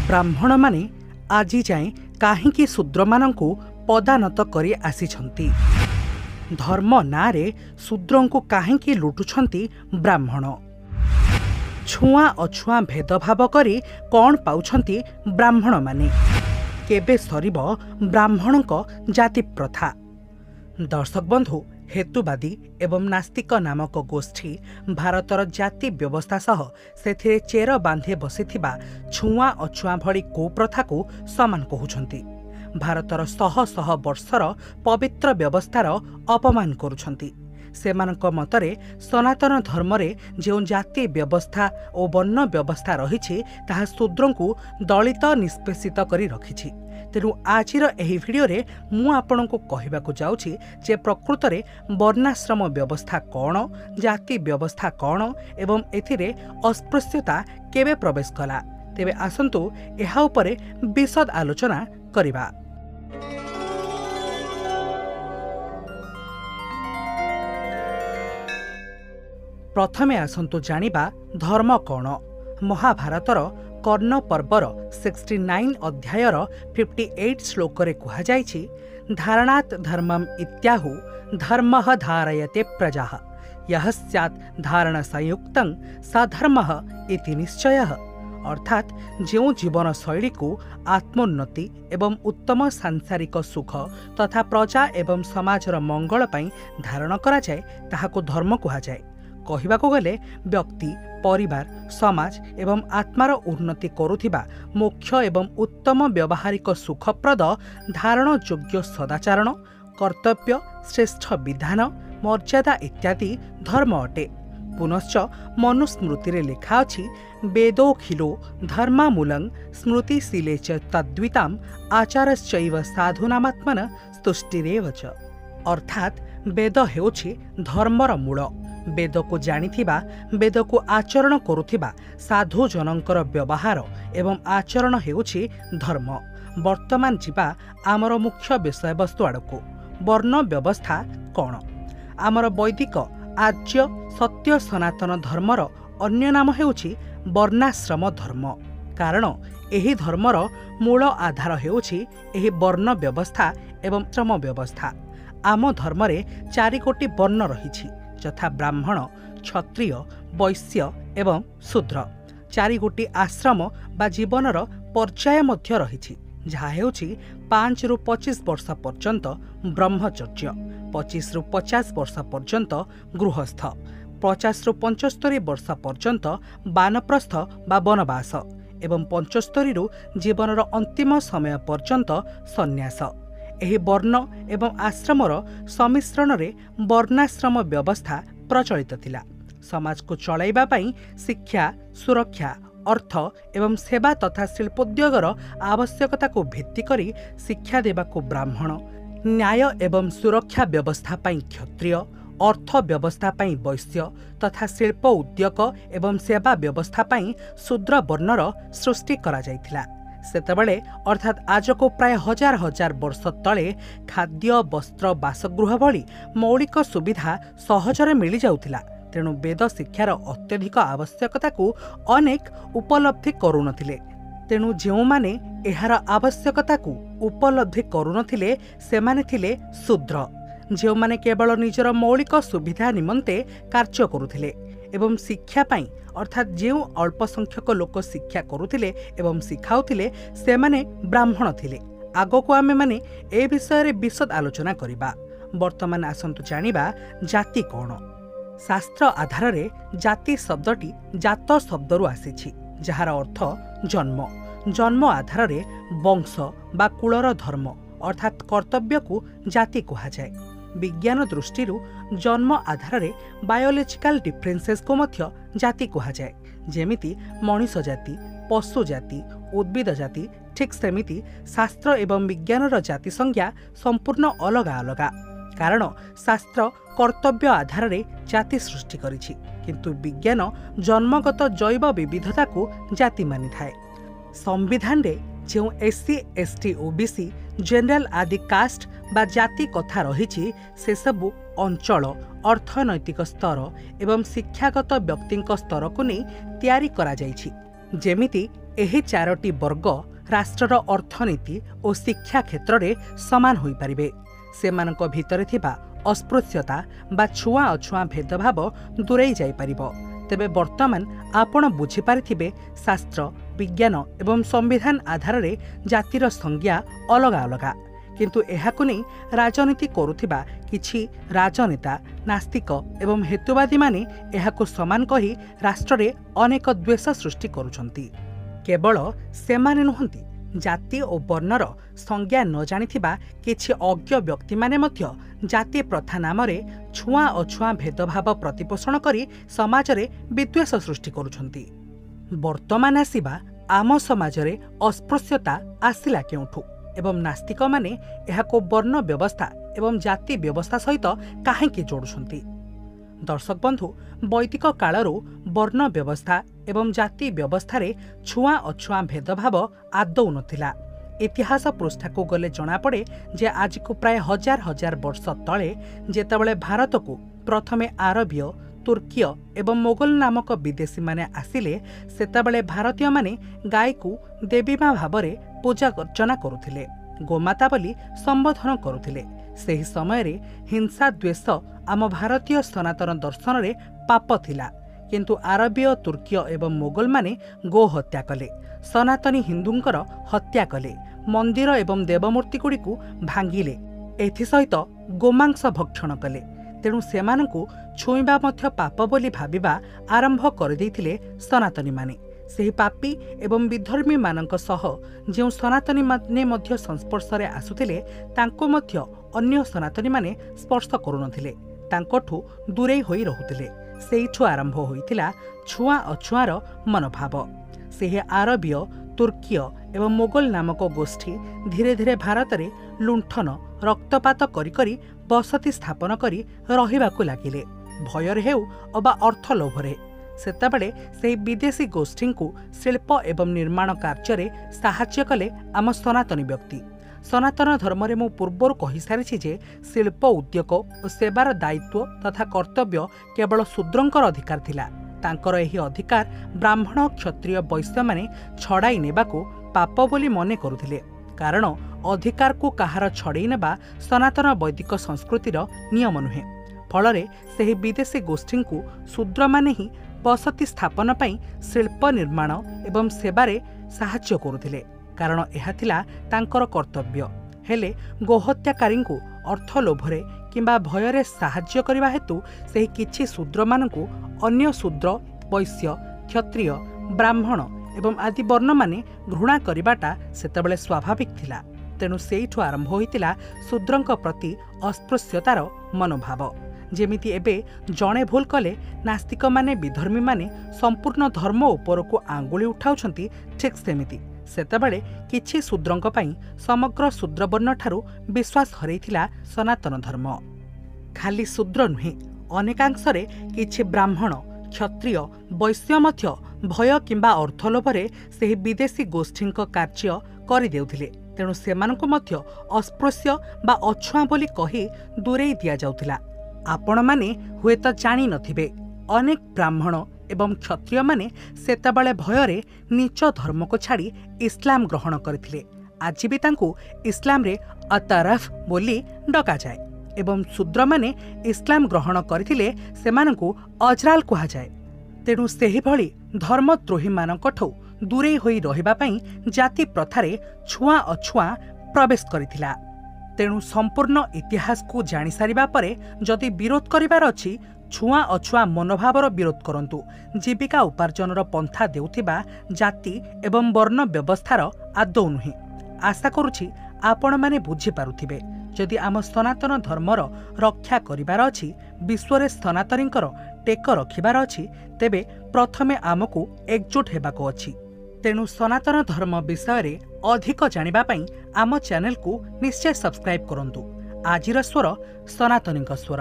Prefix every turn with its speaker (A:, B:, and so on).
A: ब्राह्मण माने आजि जाए काहींकि शूद्रमानंकु पदानत करी आसिछंती। धर्म नारे शूद्रंकु काहींकि लुटुछंती ब्राह्मण। छुआ अछुआ भेदभाव करी कौन पाउछंती ब्राह्मण माने। केबे सरिब ब्राह्मणक जाति प्रथा। दर्शक बंधु, हेतुवादी एवं नास्तिक नामक गोष्ठी भारतर जाति व्यवस्था सह सेथिरे चेर बांधे बसिथिबा छुआ अछुआ भली कुप्रथा को समान कहउछंती। भारतर शह शह वर्षर पवित्र व्यवस्थार अपमान करुछंती। सेमानक मतरे सनातन धर्मरे जो जाति व्यवस्था और वर्ण व्यवस्था रही ताहा शूद्रंकु दलित निष्पेषित करी रखिछि। तेणु आजिर एही भिडियोरे मु आपणको कहिबाकु जाउछि जे प्रकृतरे वर्णाश्रम व्यवस्था कौन, जाति व्यवस्था कौन एवं एथिरे अस्पृश्यता केबे प्रवेश कला। तेबे आसंतु एहा उपरे विशद आलोचना करिबा। प्रथमे आसंतु जानिबा धर्म कौन। महाभारतर कर्ण पर्वर 69 अध्यायर 58 श्लोकरे कुहा जाइछि, धारणात् धर्मम इत्याहु धर्मः धारयते प्रजाः यः स्यात् धारण संयुक्तं स धर्मः इति निश्चयः। अर्थात जो जीवन शैली को आत्मोन्नति एवं उत्तम सांसारिक सुख तथा प्रजा एवं समाजर मंगल पई धारण करा जाए ताहाको धर्म कुहा जाए। कहिबाको गले व्यक्ति, परिवार, समाज एवं आत्मार उन्नति करुथिबा मुख्य एवं उत्तम व्यवहारिक सुखप्रद धारण योग्य सदाचरण, कर्तव्य, श्रेष्ठ विधान, मर्यादा इत्यादि धर्म अटे। पुनश्च मनुस्मृति लेखा अछि, वेदोखिलो धर्मामूलं स्मृतिशीले च तद्विताम् आचारश्चैव साधूनामात्मन स्तुष्टिरेव च। अर्थात वेद हेउछि धर्मर मूल। वेद को जानिथिबा, वेद को आचरण करुथिबा साधु जनंकर व्यवहार एवं आचरण हेउछि धर्म। वर्तमान जिबा आमर मुख्य विषयवस्तु आड़को। वर्ण व्यवस्था कौन? आमर वैदिक आर्य सत्य सनातन धर्मर अन्य नाम हेउछि वर्णाश्रम धर्म। कारण एही धर्मर मूल आधार हेउछि एही वर्ण व्यवस्था एवं श्रम व्यवस्था। आम धर्मरे 4 कोटी वर्ण रहिछि, यथा ब्राह्मण, क्षत्रिय, वैश्य एवं शूद्र। 4 गोटी आश्रम बा जीवनर पर्याय मध्य रहिछि, जहा हेउछि 5 रु 25 वर्ष पर्यंत ब्रह्मचर्य, 25 रु 50 वर्ष पर्यंत गृहस्थ, 50 रु 75 वर्ष पर्यंत वानप्रस्थ बा वनवास एवं 75 रु जीवनर अंतिम समय पर्यंत सन्यास। एही वर्ण एवं आश्रमर सम्मिश्रण रे वर्णाश्रम व्यवस्था प्रचलित थिला। समाज को चलाइबा पई शिक्षा, सुरक्षा, अर्थ एवं सेवा तथा शिल्पोद्योगर आवश्यकता को भित्ति करी शिक्षा देबाको ब्राह्मण, न्याय एवं सुरक्षा व्यवस्था पई क्षत्रिय, अर्थ व्यवस्था पई वैश्य तथा शिल्प उद्योग एवं सेवा व्यवस्था पई शूद्र वर्णर सृष्टि करा जायथिला। सेतबेले अर्थात आज को प्राय हजार हजार वर्ष तले खाद्य, वस्त्र, बासगृह भली मौलिक सुविधा सहजरे मिली जाउथिला। तेणु वेद शिक्षार अत्यधिक आवश्यकता को अनेक उपलब्धि करुनथिले। तेणु जो माने एहार आवश्यकता को उपलब्धि करुनथिले सेमाने थिले शूद्र, जो माने केवल निजर मौलिक सुविधा निमंते कार्य करुथिले एवं शिक्षा पाई अर्थात जो अल्प संख्यक लोक शिक्षा करुथिले एवं शिखाउथिले सेमाने ब्राह्मण थिले। आगो को आमे माने ए विषय रे विशद आलोचना करिबा। वर्तमान आसंतु जानिबा जाति कौन। शास्त्र आधार रे जाति शब्दटी जात शब्दरु आसीछि, जहार अर्थ जन्म। जन्म आधार रे वंश बा कुलर धर्म अर्थात कर्तव्य को जाति कहा जाए। विज्ञान दृष्टि जन्म आधार रे बायोलॉजिकल डिफरेंसेस को मध्य जाति कहा जाए। जेमिति मनुष्य जाति, पशु जाति, उद्भिद जाति, ठीक सेमिति शास्त्र एवं विज्ञानर जाति संज्ञा संपूर्ण अलग अलग। कारण शास्त्र कर्तव्य आधार रे जाति सृष्टि करिछि, किंतु विज्ञान जन्मगत जैव विविधता को जाति मानि थाए। संविधान रे जो एससी, एसटी, ओबीसी, जनरल आदि कास्ट बा जाति कथा रही से सबु अंचल, अर्थनैतिक स्तर एवं शिक्षागत व्यक्ति स्तर को नहीं तैयारी करा जाइछि। जेमिति ଏହି चारोटी वर्ग राष्ट्रर अर्थनीति और शिक्षा क्षेत्र में समान हो पारिबे। सेमानक भितरे थिबा अस्पृश्यता बा छुआ अछुआ भेदभाव दूरेई जाई पारिबो। तेबे वर्तमान आपण बुझी पारिथिबे शास्त्र विज्ञान एवं संविधान आधार रे जातिर संज्ञा अलगा अलगा, किंतु एहाकु नै राजनीति करुथिबा किछि राजनेता नास्तिक एवं हेतुवादी माने एहाकु समान कही राष्ट्र रे अनेक द्वेष सृष्टि करुछंती। केवल सेमाने नुहंती, जाति और वर्णर संज्ञा न जानिथिबा किछि अज्ञ व्यक्ति माने मध्य जाति प्रथा नाम रे छुआ अछुआ भेदभाव प्रतिपोषण करी समाज रे विद्वेष सृष्टि करुछंती। वर्तमान आसीबा आम समाज रे अस्पृश्यता आसिला केउठु एवं नास्तिक माने एहाको वर्ण व्यवस्था एवं जाति व्यवस्था सहित काहेकि जोड़ुछंती। दर्शक बंधु, वैदिक कालरू वर्ण व्यवस्था एवं जाति व्यवस्था रे छुआ अछुआ भेदभाव आदौ नथिला। इतिहास पृष्ठा को गले जना पड़े जे आज को प्राय हजार हजार वर्ष तले जेतेबेले भारत को प्रथमे आरबीय तुर्कीय एवं मोगल नामक विदेशी माने आसिले सेतेबेले भारतीय माने गाय को देवी मां भाव रे पूजा अर्चना करुथिले, गोमाता बोली संबोधन करुथिले। सेही समय रे हिंसा द्वेष आम भारतीय सनातन दर्शन रे पाप थिला, किंतु आरबीय तुर्कीय एवं मोगल माने गो हत्या कले, सनातनी हिंदुंकर हत्या कले, मंदिर एवं देवमूर्ति गुड़ी को भांगिले, एथि सहित गोमांस भक्षण कले। तेणु सेमानंकु छुईबा मध्य पाप बोली भाबिबा आरंभ कर देइथिले सनातनी माने। सेही पापी एवं विधर्मी मानक सह जो सनातनी माने मध्य संस्पर्श रे आसुथिले तांको मध्य अन्य सनातनी माने स्पर्श करुनथिले, तांकोठु दूरेई होई रहुथिले। सेइठु आरंभ होइथिला छुआ अछुआर मनोभाव। सेही आरबीय तुर्कीय एवं मोगल नामक गोष्ठी धीरे धीरे भारत रे लुंठन रक्तपात करी करी बसती स्थापन करी रहिबाकु लागिले, भयर हेउ अबा अर्थ लोभरे। सेतेबेले सेही विदेशी गोष्ठी को शिल्प एवं निर्माण कार्य साहाय्य कले आम सनातनी व्यक्ति। सनातन धर्म रे मु पूर्वर कहि सारिछि जे शिल्प उद्योग और सेवार दायित्व तथा कर्तव्य केवल शूद्रंकर अधिकार थिला। तांकर एही अधिकार ब्राह्मण क्षत्रिय वैश्य माने छड़ाई नेबाकू पाप बोली मने करुथिले, कारण अधिकार को कहार छड़ाई नेबा सनातन वैदिक संस्कृतिर नियम नुहे। फलरे सेही विदेशी गोष्ठी को शूद्र माने ही बसती स्थापन पई शिल्प निर्माण एवं सेवारे साहाय्य करुथिले, कारण एहा थिला तांकर कर्तव्य। हेले गोहत्याकारी को अर्थ लोभरे किंबा भयरे साहाय्य करबा हेतु सेही किछि शूद्र मानकु अन्य शूद्र वैश्य क्षत्रिय ब्राह्मण एवं आदि वर्ण माने घृणा करिबाटा सेतेबेले स्वाभाविक थिला। तेणु सेइठु आरंभ होइतिला शूद्रंक प्रति अस्पृश्यतार मनोभाव। जेमिति एबे जणे भूल कले नास्तिक माने विधर्मी माने संपूर्ण धर्म उपरकु आंगुली उठाउछंती, ठीक सेमिति सेतेबेले किछि शूद्रंक पई समग्र शूद्रवर्ण ठारू विश्वास हरैथिला सनातन धर्म। खाली शूद्र नुहे, अनेकांशरे किछि ब्राह्मण क्षत्रिय वैश्य मध्य भय किंबा अर्थलोभरे सेही विदेशी गोष्ठींक कार्य करि देउथिले। तेणु सेमानंकु मध्य अस्पृश्य बा अछुआ बोली कही दूरेई दिया जाउथिला। आपण माने हुएत जानि नथिबे, अनेक ब्राह्मण एवं क्षत्रिय माने सेतेबेले भयरे नीच धर्म को छाड़ी इस्लाम ग्रहण करथिले। आज भी तांकु इस्लाम रे अतरफ बोली डका जाए एवं शूद्र माने इस्लाम ग्रहण करथिले सेमानंकु अजराल कुहा जाए। तेणु सेही भली धर्मद्रोही मानकठौ दूरेई होई रहिबा पई जाति प्रथारे छुआ अछुआ प्रवेश करिथिला। तेणु संपूर्ण इतिहास को जानि सारिबा परे जदि विरोध करिबार अछि, छुआ अछुआ मनोभावर विरोध करंतु। जीविका उपार्जनर पंथा देउथिबा जाति एवं वर्ण व्यवस्थार आदौ नुहे। आशा करुछि आपण माने बुझी पारुथिबे। जदि आम सनातन धर्मर रक्षा करिबार अछि, विश्वरे सनातनींकर टेक रखिबार अछि, तेबे प्रथमे आमको एकजुट हेबाको अछि। तेणु सनातन धर्म विषय रे अधिक जानिबा पई आम चैनल को निश्चय सब्सक्राइब करंतु। आजिर स्वर सनातनींक स्वर।